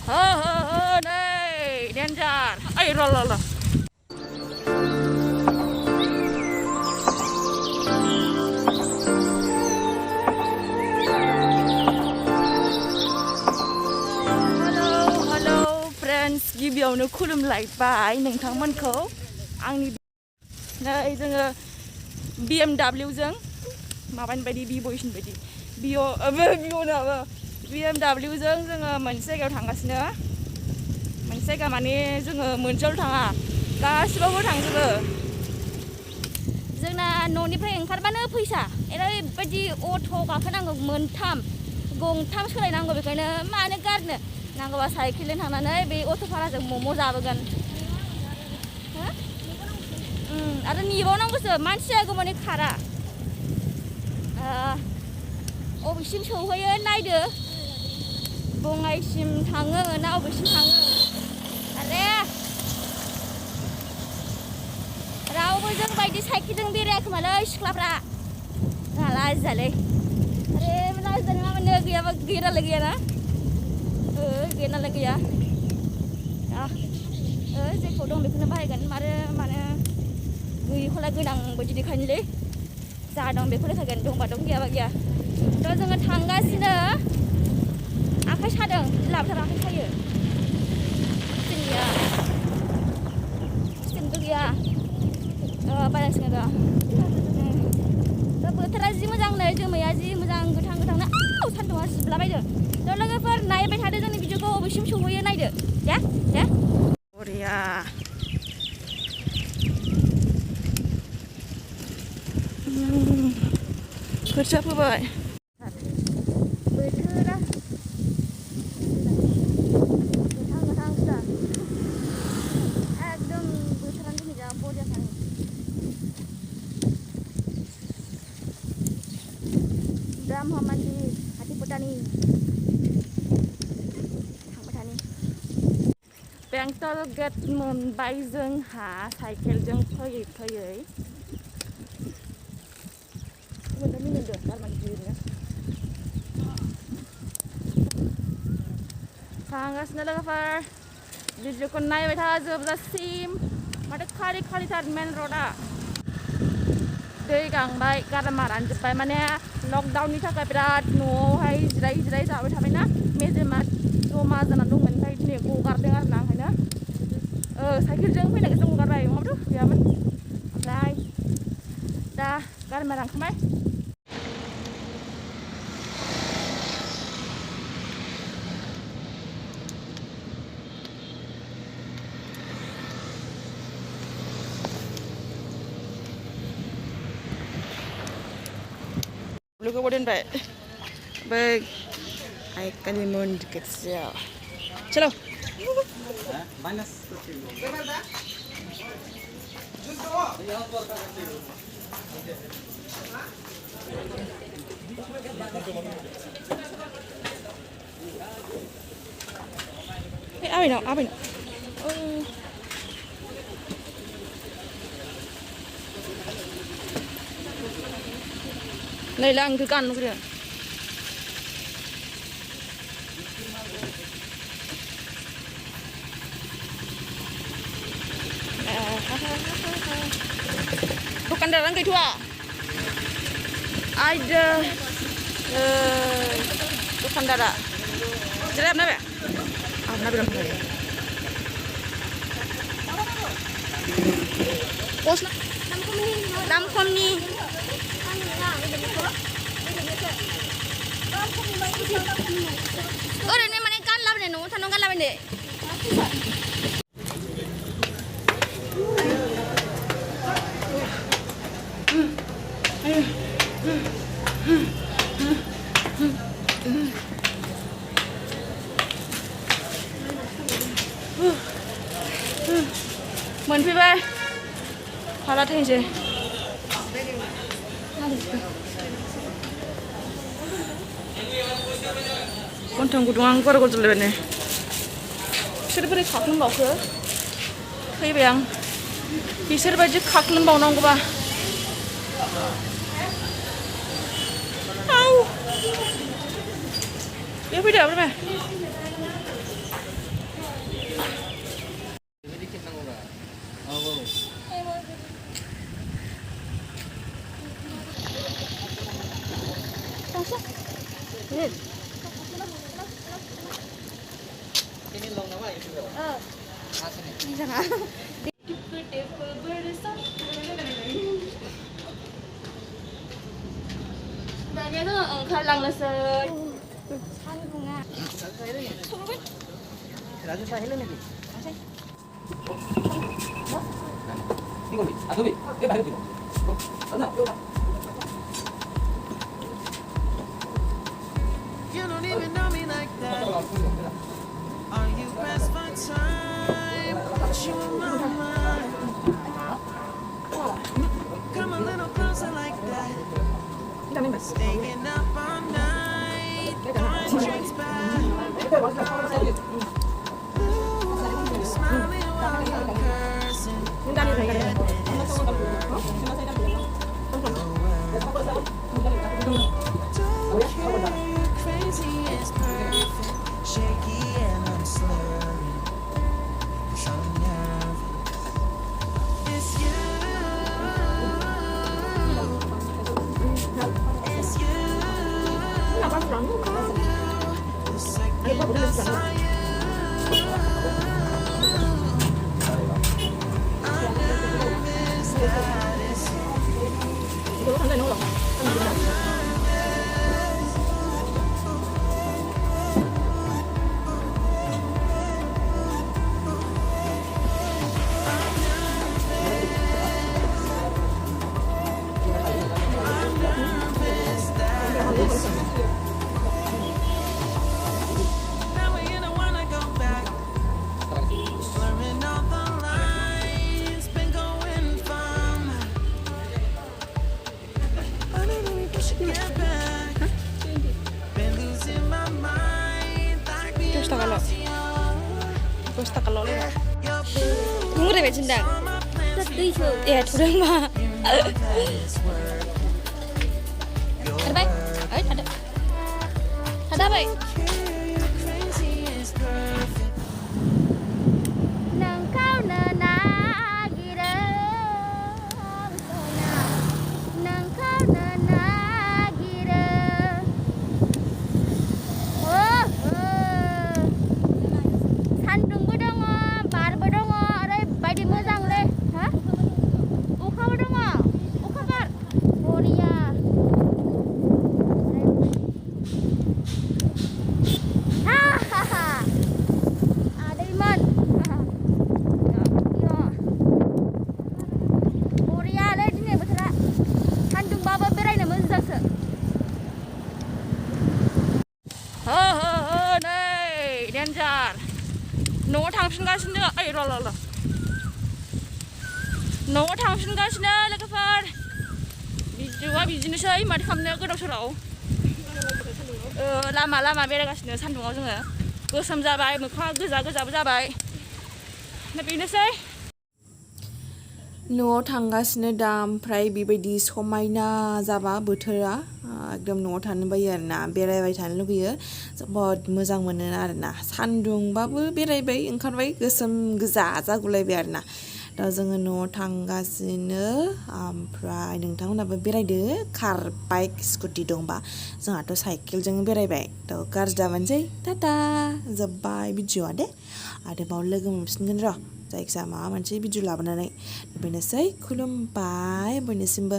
Đây danger. Ay roll. गिबियावनो खुलुमलायबाय नोंथांमोनखौ आंनि नै जोङो BMW जों माबानि बायदि बिबयसनि बायदि BMW जों जोङो मोनसे जायगायाव थांगासिनो मोनसे जायगा माने जोङो मोनसेयावल' थाङा गासिबावबो थांजोबो जोंना न'निफ्राय ओंखारबानो फैसा ओरैबायदि अट' गाखोनांगौ गंथाम सोलायनांगौ बेखायनो मानो गारनो नांगौबा साइकेलजों थांनानै बे अट' भाराजों मम' जाबोगोन आरो नेबावनांगौसो मानसिया गोमानि खारा अबेसिम सौहैयो नायदो बङाइसिम थाङो ना अबेसिम थाङो आरे रावबो जों बायदि साइकेलजों बेरायाखोमालै सिख्लाफ्रा लाजिजालै आरे लाजिजानो मा मोनो गैयाबा गैयानालाय गैयाना गैयानालाय गैया जेखौ दं बेखौनो बाहायगोन मानो गैयिखौलाय गोनां बायदि देखायनोलै जा दं बेखौ देखायगोन दंबा दं गैयाबा गैया थ' जोङो थांगासिनो आखाइ सादों लाबथार आखाइ सायो स्टेनबो गैया बायनांसिगोन र' बोथोरा जि मोजां नै जोमैया जि मोजां गोथां सान्दुंआ सिबलाबायदों थ' लोगोफोर नायबाय थादो जोंनि भिडिअखौ अबेसिम सौहैयो नायदो दे बरिया खोथिया फोबाय बोथोरा गोथां एकदम बोथोरानो दिनै जा बरिया थाङो ब्रह्म मन्दिर हाथिपटानि थांबाय थानि बेंटल गेट मोनबाय जोंहा साइकेलजों फैयै थांगासिनो लोगोफोर भिडिअखौ नायबाय था जोबजासिम माथो खालिथार मेन रडा दै गांबाय गारामा रानजोब्बाय माने लकडाउननि थाखाय बिराद न'आवहाय जिराय जाबाय थाबायना मेजेमा जमा जानानै दंमोन ओमफ्राय दिनै गगारदों आरो ना ओंखायनो साइकेलजों फैनायखौ जों गगारबाय नङाबाथ' गैयामोन ओमफ्राय दा गारामा रानखांबाय लोगोबो दोनबाय बै आइकानि मन्दिर खाथियाव चलो आबैनाव नै आंथ' गाननो लुगैदों दखानदारानो गैथ'आ आयदो दखानदारा जिरायहाबना बे हाबना बिराद फैयो पस्ट दाम खमनि ओरैनो माने गानलाबायनाय न'आव थानायाव गानलाबायनाय मोनफैबाय हाला थैनोसै गन्थं गुदुं आं गरगल जालायबाय नै बिसोर बोरै खाख्लोमबावखो फैबाय आं बिसोर बायदि खाख्लोमबावनांगौबा बे फैदो ओमफ्राय Ini long nama itu berapa? Asli. Ini jangan. Dan itu oंखारलांनोसै सान्दुङा Raju saya ini nih. Ibu, aduh, balik ibu. Sana, yuk. You don't even know me like that. Are you pressed for time? Put you in my mind. Come a little closer like that. Staying up all night, throwing drinks back. Ooh, smiling while you're cursing. Forgetting it's don't care, crazy is perfect. Shaky and I'm slurring. 'Cause I'm nervous. It's you. It's you. The second I saw you, I'm nervous that it's now we don't wanna go back. Blurring all the lines, been going from. I don't know if we should get back. Been losing my mind, like being lost in your 눈물에 맺힌다. all my plans 예, 두랑마. this work. Ada baik? Ada. Ada baik. You're crazy is perfect. Nang kau nenagira, nang kau nenagira. Oh, सान्दुंबो दङ, बारबो दङ, ओरैबायदि मोजां लै, हा? अखाबो दङ, अखा बार, बरिया. Hahaha. Ada Iman. Yo. Boriya लै दिनै बोथोरा. सान्दुंबाबो बेरायनो मोजांसो. हो नै डेन्जार. न'आव थांफिनगासिनो. ओइ र'. न'आव थांफिनगासिनो लोगोफोर. भिडिअ'आ बिदिनोसै माथो खालामनो गोदाव सोराव. लामा बेरायगासिनो सान्दुङाव जोङो गोसोम जाबाय मोखाङा गोजाबो जाबाय दा बेनोसै न'आव थांगासिनो दा ओमफ्राय बेबायदि समायना जाबा बोथोरा एकदम न'आव थानो बायो आरोना बेरायबाय थानो लुगैयो जोबोद मोजां मोनो आरोना सान्दुंबाबो बेरायबाय ओंखारबाय गोसोम गोजा जागुलायबाय आरोना दा जोङो न'आव थांगासिनो ओमफ्राय नोंथांमोनाबो बेरायदो कार बाइक स्कुटि दंबा जोंहाथ' साइकेलजों बेरायबाय थ' गाज्रि दामोनसै टाटा जोब्बाय भिडिअ'आ दे आरोबाव लोगो मोनफिनगोन र' जायखिजाया माबा मोनसे भिडिअ' लाबोनानै बेनोसै खुलुमबाय बयनिसिमबो